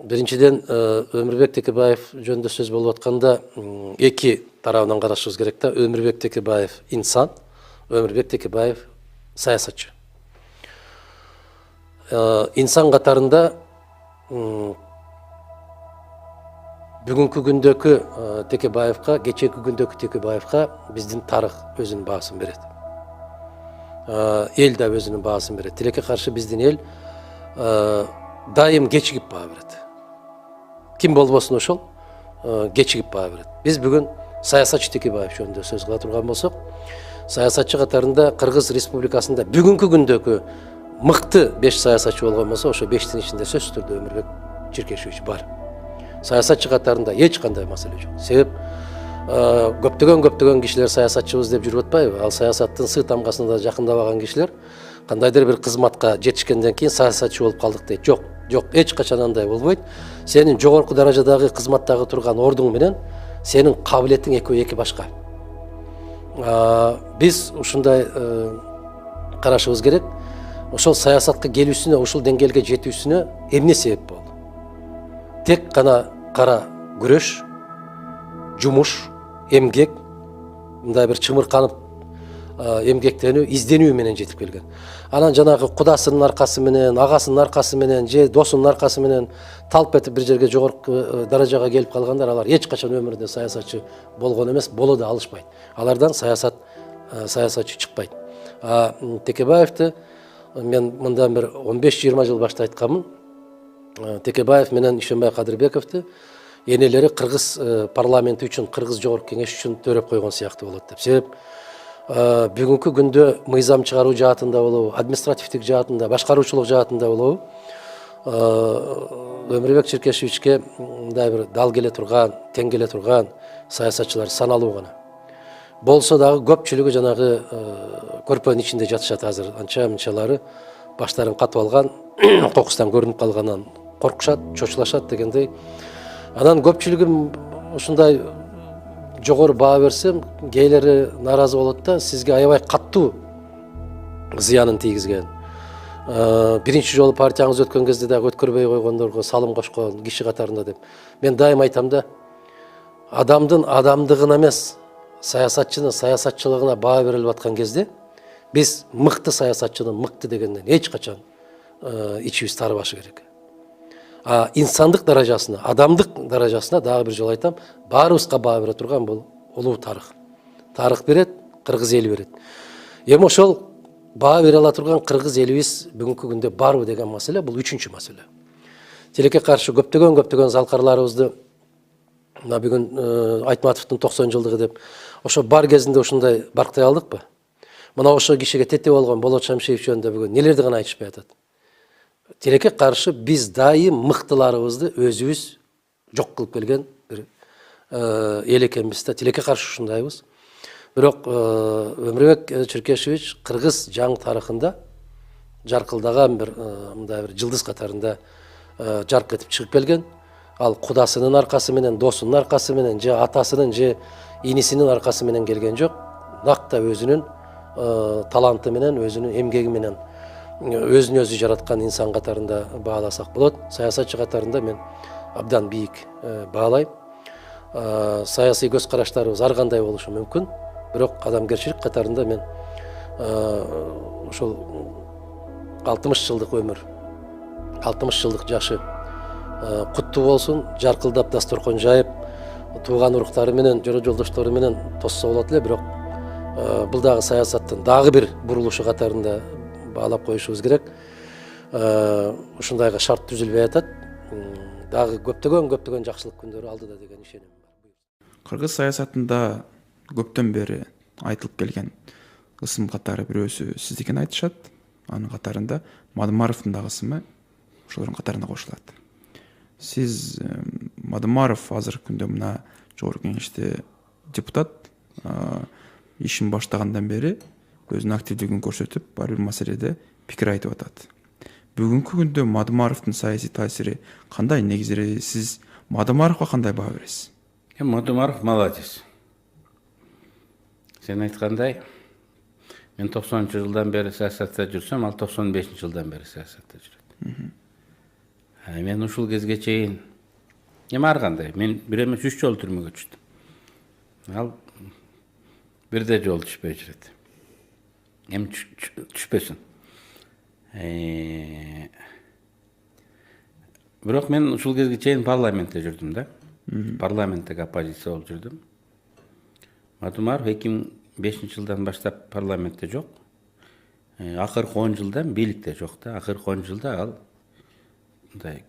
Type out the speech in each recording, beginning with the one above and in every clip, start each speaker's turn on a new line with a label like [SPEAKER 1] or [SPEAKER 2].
[SPEAKER 1] Биринчиден Өмүрбек Текебаев жөнүндө сөз болуп атканда эки тарабынан карашыбыз керек да. Өмүрбек Текебаев инсан, Өмүрбек Текебаев саясатчы. Инсан катарында бүгүнкү күндөгү Текебаевка, кечээки күндөгү Текебаевка биздин тарых өзүнүн баасын берет. Эл да өзүнүн баасын берет. Тилекке каршы биздин эл дайым кечигип баа берет. Ким болбосун ошол кечигип баа берет. Биз бүгүн саясатчы Текебаев жөнүндө сөз кыла турган болсок, саясатчы катарында Кыргыз Республикасында бүгүнкү күндөгү мыкты 5 саясатчы болгон болсо, ошо 5тин ичинде сөзсүз түрдө Өмүрбек Черкешевич бар. Саясатчы катарында эч кандай маселе жок. Себеп көптөгөн кишилер саясатчыбыз деп жүрүп атпайбы? Ал саясаттын сый тамгасына да жакындабаган кишилер кандайдыр бир кызматка жетишкенден кийин саясатчы болуп калдык дейт. Жок, эч качан андай болбойт. Сенин жогорку даражадагы кызматтагы турган ордуң менен сенин кабилетиң экөө эки башка. Биз ушундай карашыбыз керек. Ошол саясатка келүүсүнө, ушул деңгээлге жетүүсүнө эмне себеп болду? Тек гана кара күрөш, жумуш, эмгек, мындай бир чымырканып эмгектенүү, изденүү менен жетип келген. Анан жанагы кудасынын аркасы менен, агасынын аркасы менен, же досунун аркасы менен талп этип бир жерге жогорку даражага келип калгандар, алар эч качан өмүрүндө саясатчы болгон эмес, боло да алышпайт. Алардан саясатчы чыкпайт. Текебаевди мен мындан бир 15-20 жыл башта айтканмын. Текебаев менен Ишенбай Кадырбековду энелери Кыргыз парламенти үчүн, Кыргыз жогорку кеңеш үчүн төрөп койгон сыяктуу болот деп. Себеп бүгүнкү күндө мыйзам чыгаруу жаатында болобу, административдик жаатында, башкаруучулук жаатында болобу, Өмүрбек Черкешевичке мындай бир дал келе турган, тең келе турган саясатчылар саналуу гана. Болсо дагы көпчүлүгү жанагы көрпөнүн ичинде жатышат азыр. Анча-мынчалары баштарын катып алган, кокустан көрүнүп калгандан коркушат, чочулашат дегендей. Анан көпчүлүгү ушундай жогору баа берсем, кээлери нааразы болот да, сизге аябай каттуу зыянын тийгизген. Биринчи жолу партияңыз өткөн кезде дагы өткөрбөй койгондорго салым кошкон киши катарында деп. Мен дайым айтам да, адамдын адамдыгына эмес, саясатчынын саясатчылыгына баа берилип аткан кезде биз мыкты саясатчынын мыкты дегенден эч качан ичибиз тарыбашы керек. Инсандык даражасына, адамдык даражасына дагы бир жолу айтам, баарыбызга баа бере турган бул улуу тарых. Тарых берет, кыргыз эли берет. Эми ошол баа бере ала турган кыргыз элибиз бүгүнкү күндө барбы деген маселе, бул үчүнчү маселе. Тилекке каршы көптөгөн залкарларыбызды мына бүгүн Айтматовдун 90 жылдыгы деп ошо бар кезинде ушундай барктай алдыкпы? Мына ошо кишиге тете болгон Болот Шамшиев жөнүндө бүгүн нелерди гана айтышпай атат. Тилекке каршы биз дайым мыктыларыбызды өзүбүз жок кылып келген бир эл экенбиз да. Тилекке каршы ушундайбыз. Бирок Өмүрбек Черкешевич кыргыз жаңы тарыхында жаркылдаган бир мындай бир жылдыз катарында жарк этип чыгып келген. Ал кудасынын аркасы менен, досунун аркасы менен, же атасынын, же инисинин аркасы менен келген жок. Накта өзүнүн таланты менен, өзүнүн эмгеги менен өзүн өзү жараткан инсан катарында бааласак болот. Саясатчы катарында мен абдан бийик баалайм. Саясий көз караштарыбыз ар кандай болушу мүмкүн. Бирок адамгерчилик катарында мен ошол 60 жылдык өмүр, 60 жылдык жашы куттуу болсун, жаркылдап дасторкон жайып, тууган уруктары менен, жора жолдоштору менен тосса болот эле. Бирок бул дагы саясаттын дагы бир бурулушу катарында баалап коюшубуз керек. Ушундайга шарт түзүлбөй атат. Дагы көптөгөн жакшылык күндөрү алдыда деген ишеним бар.
[SPEAKER 2] Кыргыз саясатында көптөн бери айтылып келген ысым катары бирөөсү сиздикин айтышат. Анын катарында Мадымаровдун дагы ысымы ошолордун катарына кошулат. Сиз Мадымаров азыр күндө мына жогорку кеңеште депутат, ишин баштагандан бери өзүнүн активдигин көрсөтүп, бар бир маселеде пикир айтып атат. Бүгүнкү күндө Мадымаровдун саясий таасири кандай? Негизи сиз Мадымаровго кандай баа бересиз?
[SPEAKER 3] Мадымаров молодец. Сен айткандай, мен 90-жылдан бери саясатта жүрсөм, ал 95 жылдан бери саясатта жүрөт. Мен ушул кезге чейин эми ар кандай мен бир эмес 3 жолу түрмөгө түштүм. Ал бирде жолу түшпөй жүрөт. Эми түшпөсүн. Бирок мен ушул кезге чейин парламентте жүрдүм да. Парламенттеги оппозиция болуп жүрдүм. Мадумаров 2005 жылдан баштап парламентте жок. Акыркы 10 жылдан бийликте жок да. Акыркы 10 жылда ал мындай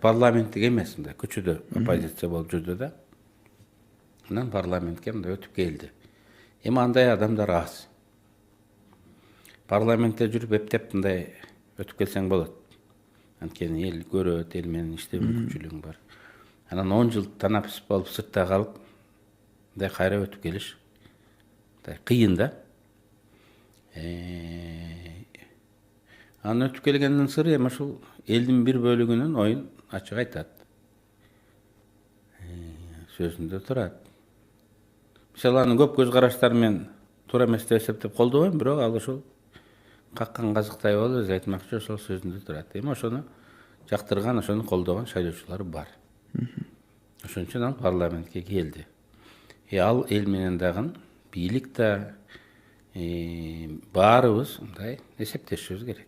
[SPEAKER 3] парламенттик эмес, мындай көчөдө оппозиция болуп жүрдү да. Анан парламентке мындай өтүп келди. Эми андай адамдар аз. Парламентте жүрүп эптеп мындай өтүп келсең болот. Анткени эл көрөт, эл менен иштөө мүмкүнчүлүгүң бар. Анан 10 жыл танапсыз болуп сыртта калып, мындай кайра өтүп келиш мындай кыйын да. Анын өтүп келгендин сыры эми ушул элдин бир бөлүгүнүн оюн ачык айтат. Сөзүндө турат. Мисалы анын көп көз караштары мен туура эмес деп эсептеп колдобойм, бирок ал ошол каккан казыктай болуп өзү айтмакчы ошол сөзүндө турат. Эми ошону жактырган, ошону колдогон шайлоочулар бар. Ошон үчүн ал парламентке келди. Ал эл менен дагы бийлик да баарыбыз мындай эсептешибиз керек.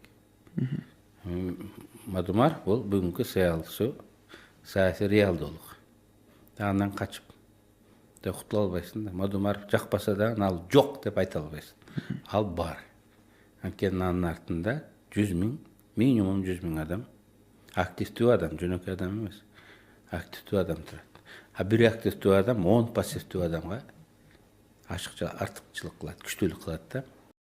[SPEAKER 3] Мадумаров бул бүгүнкү саясий реалдуулук. Андан качып кутула албайсың да. Мадумаров жакпаса да ал жок деп айта албайсың. Ал бар. Анткени анын артында 100 000, минимум 100 000 адам, активдүү адам, жөнөкөй адам эмес, активдүү адам турат. Бир активдүү адам 10 пассивдүү адамга ашыкча артыкчылык кылат, күчтүүлүк кылат да.